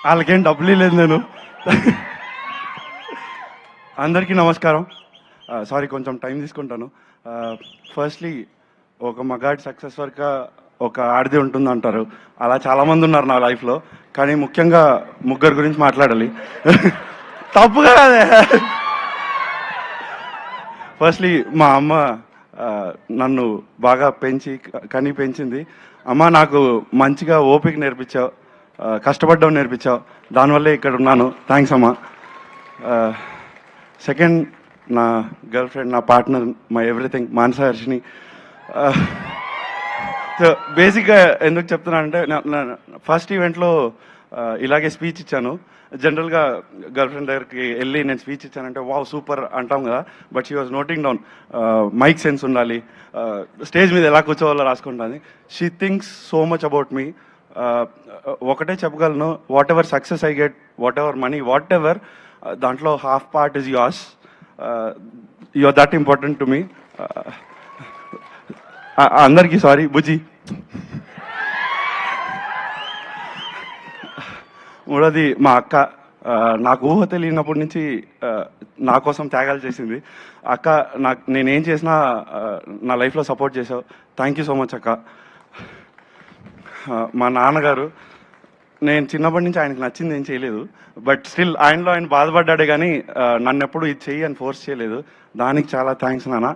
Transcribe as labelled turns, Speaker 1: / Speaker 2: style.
Speaker 1: వాళ్ళకేం డబ్బులు లేదు నేను. అందరికీ నమస్కారం. సారీ కొంచెం టైం తీసుకుంటాను. ఫస్ట్లీ ఒక మగాడి సక్సెస్ వరకు ఒక ఆడది ఉంటుంది అంటారు. అలా చాలామంది ఉన్నారు నా లైఫ్లో, కానీ ముఖ్యంగా ముగ్గురు గురించి మాట్లాడాలి. తప్పుగా కాదే. ఫస్ట్లీ మా అమ్మ నన్ను బాగా కని పెంచింది. అమ్మ నాకు మంచిగా ఓపిక నేర్పించావు, కష్టపడ్డం నేర్పించావు, దానివల్లే ఇక్కడ ఉన్నాను. థ్యాంక్స్ అమ్మ. సెకండ్, నా గర్ల్ ఫ్రెండ్, నా partner, my everything, Manasa Harshini. So బేసిక్గా ఎందుకు చెప్తున్నానంటే, ఫస్ట్ ఈవెంట్లో ఇలాగే స్పీచ్ ఇచ్చాను. జనరల్గా గర్ల్ ఫ్రెండ్ దగ్గరికి వెళ్ళి నేను స్పీచ్ ఇచ్చానంటే వావ్ సూపర్ అంటాం కదా, but she was noting down. Mike sense ఉండాలి, స్టేజ్ మీద ఎలా కూర్చోవాలో రాసుకుంటుంది. She thinks so much about me. ఒకటే చెప్పగలను, whatever success I get, whatever money, whatever, దాంట్లో half part is yours. You are that important to me. అందరికీ sorry బుజ్జి. మూడోది మా అక్క. నాకు ఊహ తెలియనప్పటి నుంచి నా కోసం త్యాగాలు చేసింది అక్క. నేనేం చేసినా నా లైఫ్లో సపోర్ట్ చేసావు. థ్యాంక్ యూ సో మచ్ అక్క. మా నాన్నగారు, నేను చిన్నప్పటి నుంచి ఆయనకు నచ్చింది ఏం చేయలేదు, బట్ స్టిల్ ఆయన బాధపడ్డాడే కానీ నన్ను ఎప్పుడు ఇది చెయ్యి అని ఫోర్స్ చేయలేదు. దానికి చాలా థ్యాంక్స్ నాన్న.